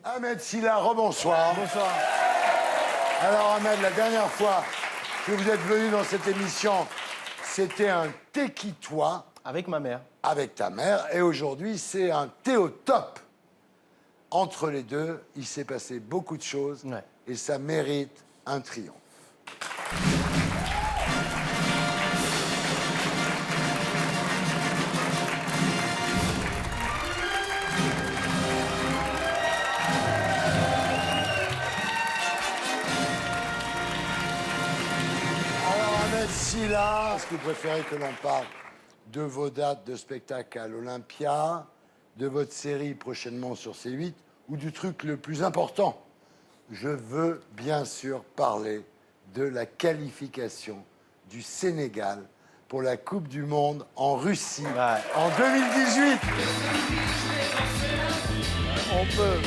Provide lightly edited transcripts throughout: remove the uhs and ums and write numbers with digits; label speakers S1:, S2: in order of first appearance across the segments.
S1: Ahmed Silla, rebonsoir.
S2: Bonsoir.
S1: Alors Ahmed, la dernière fois que vous êtes venu dans cette émission, c'était un thé qui toi
S2: Avec ma mère.
S1: avec ta mère, et aujourd'hui c'est un thé au top. Entre les deux, il s'est passé beaucoup de choses,
S2: Ouais.
S1: et ça mérite un triomphe. Silla, est-ce que vous préférez que l'on parle de vos dates de spectacle à l'Olympia, de votre série prochainement sur C8, ou du truc le plus important? Je veux bien sûr parler de la qualification du Sénégal pour la Coupe du Monde en Russie en 2018. On peut.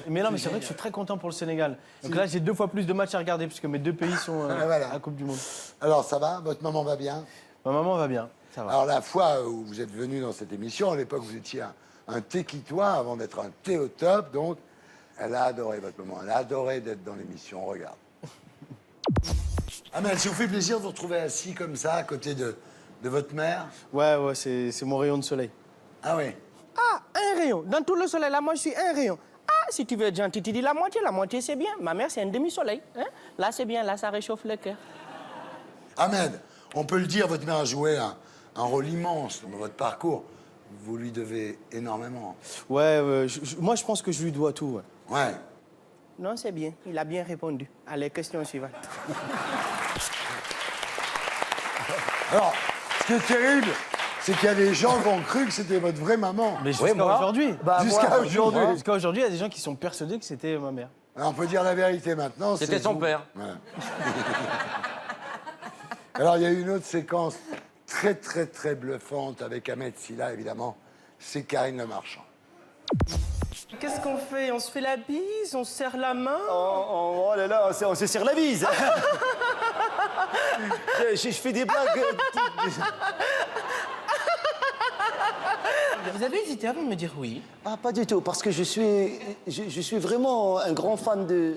S2: Mais non, mais c'est vrai que je suis très content pour le Sénégal. Donc là, j'ai 2 fois plus de matchs à regarder puisque mes 2 pays sont
S1: Voilà.
S2: à la Coupe du Monde.
S1: Alors ça va? Votre maman va bien?
S2: Ma maman va bien, ça va.
S1: Alors la fois où vous êtes venu dans cette émission, à l'époque vous étiez un téquitois avant d'être un thé au top, donc elle a adoré votre maman, elle a adoré d'être dans l'émission, regarde. Ah mais ça vous fait plaisir de vous retrouver assis comme ça à côté de votre mère?
S2: Ouais, c'est mon rayon de soleil.
S1: Ah oui.
S3: Ah, un rayon. Dans tout le soleil, là, moi, je suis un rayon. Ah, si tu veux être gentil, tu dis la moitié, c'est bien. Ma mère, c'est un demi-soleil. Hein? Là, c'est bien, là, ça réchauffe le cœur.
S1: Ahmed, on peut le dire, votre mère a joué un rôle immense dans votre parcours. Vous lui devez énormément.
S2: Ouais, moi, je pense que je lui dois tout. Ouais.
S1: Ouais.
S3: Non, c'est bien. Il a bien répondu. Allez, question suivante.
S1: Alors, ce qui est terrible, c'est qu'il y a des gens qui ont cru que c'était votre vraie maman.
S2: Mais jusqu'à aujourd'hui.
S1: Jusqu'à aujourd'hui.
S2: Jusqu'à aujourd'hui, il y a des gens qui sont persuadés que c'était ma mère.
S1: Alors, on peut dire la vérité maintenant.
S4: C'était son père.
S1: Ouais. Alors, il y a eu une autre séquence très, très, très bluffante avec Ahmed Silla, évidemment. C'est Karine Le Marchand.
S3: Qu'est-ce qu'on fait? On se fait la bise? On se serre la main?
S5: Oh là là, on se serre la bise. je fais des blagues.
S3: Vous avez hésité avant de me dire oui.
S5: Ah, pas du tout, parce que je suis vraiment un grand fan de...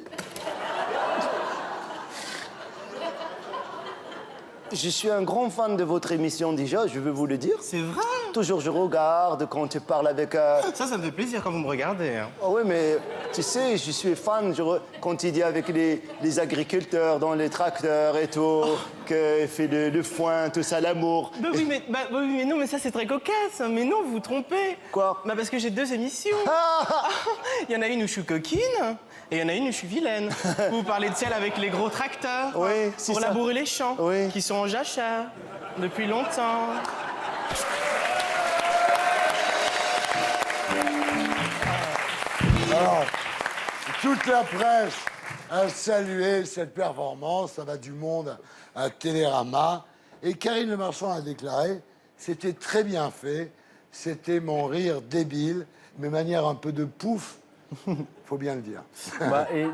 S5: Je suis un grand fan de votre émission déjà, je veux vous le dire.
S3: C'est vrai?
S5: Toujours je regarde quand tu parles avec...
S3: Ça me fait plaisir quand vous me regardez. Hein.
S5: Oh oui, mais tu sais, je suis fan quand il dit avec les agriculteurs dans les tracteurs et tout, qu'il fait le foin, tout ça, l'amour.
S3: Oui, mais non, mais ça c'est très cocasse. Mais non, vous vous trompez.
S5: Quoi?
S3: Bah parce que j'ai 2 émissions. Il y en a une où je suis coquine et il y en a une où je suis vilaine. Vous parlez de celle avec les gros tracteurs
S5: Oui, c'est
S3: pour
S5: ça.
S3: labourer les champs,
S5: Oui.
S3: qui sont en jachère depuis longtemps.
S1: Alors, toute la presse a salué cette performance. Ça va du Monde à Télérama. Et Karine Le Marchand a déclaré « C'était très bien fait. C'était mon rire débile, mais manière un peu de pouf. » Faut bien le dire.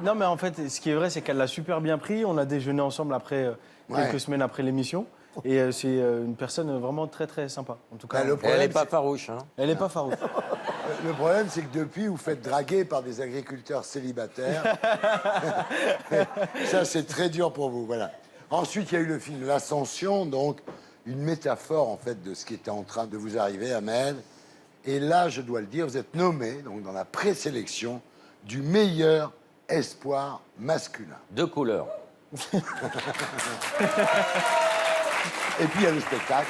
S2: Non, mais en fait, ce qui est vrai, c'est qu'elle l'a super bien pris. On a déjeuné ensemble après, quelques semaines après l'émission. Et c'est une personne vraiment très, très sympa. En tout cas,
S1: Bah, le
S4: Elle
S1: problème,
S4: n'est pas farouche. Hein.
S2: elle n'est pas farouche.
S1: Le problème, c'est que depuis, vous faites draguer par des agriculteurs célibataires. Ça, c'est très dur pour vous, voilà. Ensuite, il y a eu le film L'Ascension, donc une métaphore, en fait, de ce qui était en train de vous arriver, Ahmed. Et là, je dois le dire, vous êtes nommé, donc, dans la présélection du meilleur espoir masculin.
S4: 2 couleurs.
S1: Et puis, il y a le spectacle.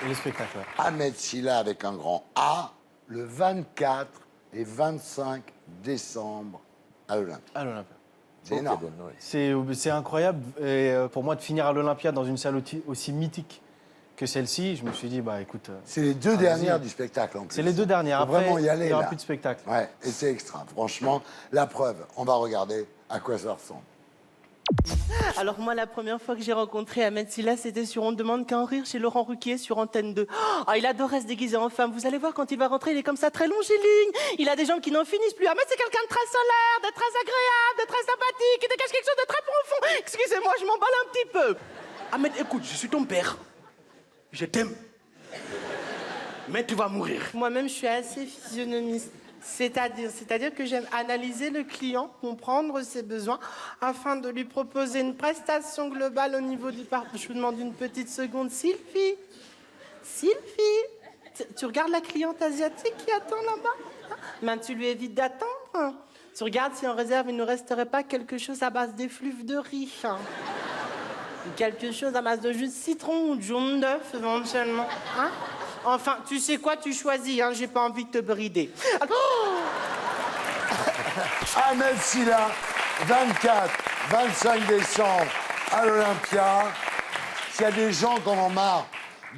S2: Et le spectacle, ouais.
S1: Ahmed Silla avec un grand A, le 24 et 25 décembre à l'Olympia.
S2: À l'Olympia.
S1: C'est énorme.
S2: C'est incroyable. Et pour moi, de finir à l'Olympia dans une salle aussi mythique que celle-ci, je me suis dit, bah écoute...
S1: C'est les 2 dernières du spectacle, en plus.
S2: C'est les 2 dernières.
S1: Faut
S2: Après,
S1: vraiment y aller,
S2: il n'y aura
S1: là.
S2: plus de spectacle.
S1: Ouais, et c'est extra. Franchement, la preuve, on va regarder à quoi ça ressemble.
S3: Alors moi, la première fois que j'ai rencontré Ahmed Silla, c'était sur On ne demande qu'à en rire chez Laurent Ruquier sur Antenne 2. Oh, il adorait se déguiser en femme. Vous allez voir, quand il va rentrer, il est comme ça, très longiligne. Il a des jambes qui n'en finissent plus. Ahmed, c'est quelqu'un de très solaire, de très agréable, de très sympathique, qui dégage quelque chose de très profond. Excusez-moi, je m'emballe un petit peu.
S4: Ahmed, écoute, je suis ton père. Je t'aime. Mais tu vas mourir.
S3: Moi-même, je suis assez physionomiste. C'est-à-dire que j'aime analyser le client, comprendre ses besoins, afin de lui proposer une prestation globale au niveau du parcours. Je vous demande une petite seconde, Sylvie. Sylvie, tu regardes la cliente asiatique qui attend là-bas? Ben, tu lui évites d'attendre. Tu regardes si en réserve, il ne resterait pas quelque chose à base d'effluves de riz. Quelque chose à base de jus de citron ou de jaune d'œuf, éventuellement. Hein? Enfin, tu sais quoi, tu choisis, hein, j'ai pas envie de te brider.
S1: Ahmed Silla, 24, 25 décembre à l'Olympia. S'il y a des gens qui en ont marre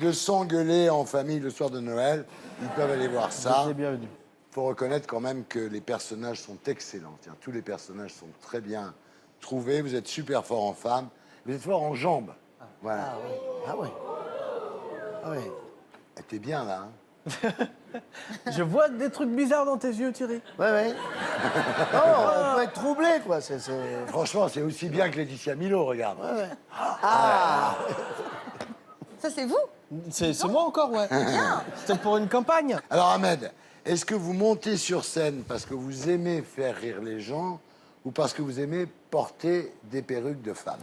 S1: de s'engueuler en famille le soir de Noël, ils peuvent aller voir ça.
S2: Vous êtes bienvenus.
S1: Il faut reconnaître quand même que les personnages sont excellents. Tiens, tous les personnages sont très bien trouvés. Vous êtes super fort en femmes. Vous êtes fort en jambes. Voilà.
S6: Ah ouais. Ah ouais.
S1: T'es bien là. Hein.
S2: Je vois des trucs bizarres dans tes yeux, Thierry.
S6: Ouais. Non, on peut être troublé, quoi.
S1: Franchement, c'est aussi bien que Laetitia Milo, regarde.
S7: Ça, c'est vous?
S2: C'est moi encore, ouais. C'était pour une campagne.
S1: Alors Ahmed, est-ce que vous montez sur scène parce que vous aimez faire rire les gens ou parce que vous aimez porter des perruques de femmes?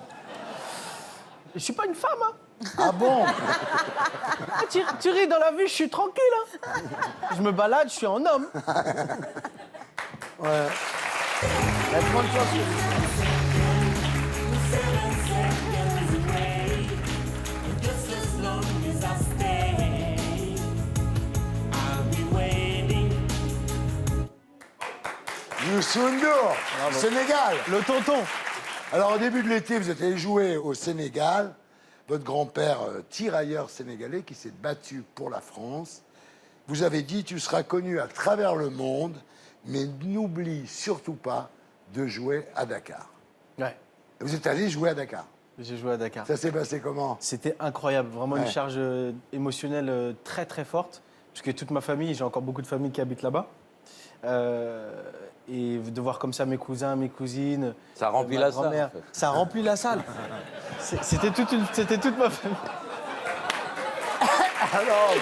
S2: Je suis pas une femme, hein.
S1: Ah bon?
S2: Ah, Thierry, dans la vie, je suis tranquille, hein. Je me balade, je suis un homme.
S6: Ouais. Il y a 30 chances.
S1: Youssou N'Dour, Sénégal.
S2: Le tonton.
S1: Alors, au début de l'été, vous êtes allé jouer au Sénégal. Votre grand-père, tirailleur sénégalais, qui s'est battu pour la France. Vous avez dit, tu seras connu à travers le monde, mais n'oublie surtout pas de jouer à Dakar.
S2: Ouais,
S1: Vous êtes allé jouer à Dakar.
S2: j'ai joué à Dakar.
S1: Ça s'est passé comment?
S2: C'était incroyable, vraiment une
S1: Ouais.
S2: charge émotionnelle très très forte, puisque toute ma famille, j'ai encore beaucoup de familles qui habitent là-bas. Et de voir comme ça mes cousins, mes cousines.
S8: Ça remplit
S2: ma
S8: la salle,
S2: grand-mère,
S8: en fait.
S2: Ça remplit la salle. C'était toute ma famille.
S1: Alors,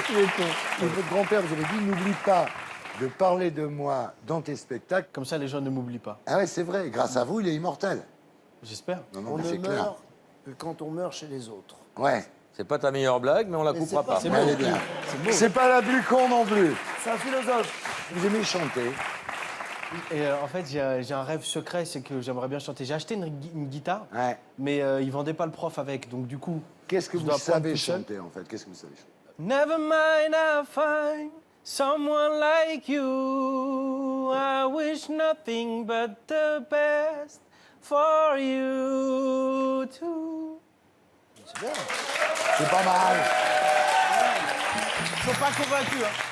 S2: Il est con.
S1: et votre grand-père, vous avez dit, n'oublie pas de parler de moi dans tes spectacles.
S2: Comme ça, les gens ne m'oublient pas.
S1: Ah ouais, c'est vrai, grâce à vous, il est immortel.
S2: J'espère.
S1: Non,
S6: On
S1: mais
S6: ne
S1: c'est clair.
S6: meurt que quand on meurt chez les autres.
S1: Ouais,
S8: C'est pas ta meilleure blague, mais on la
S6: Mais
S8: coupera
S6: c'est pas-
S8: pas.
S6: c'est
S1: elle est bien. C'est pas la plus con non plus.
S6: C'est un philosophe.
S1: Vous aimez chanter?
S2: Et en fait, j'ai un rêve secret, c'est que j'aimerais bien chanter. J'ai acheté une guitare,
S1: Ouais.
S2: mais ils vendaient pas le prof avec, donc du coup.
S1: Qu'est-ce que
S2: je
S1: vous
S2: dois apprendre
S1: savez
S2: tout seul.
S1: chanter, en fait? Qu'est-ce que vous savez chanter?
S2: Never mind, I'll find someone like you. I wish nothing but the best for you too.
S1: C'est pas mal.
S2: Ils sont pas convaincus, hein.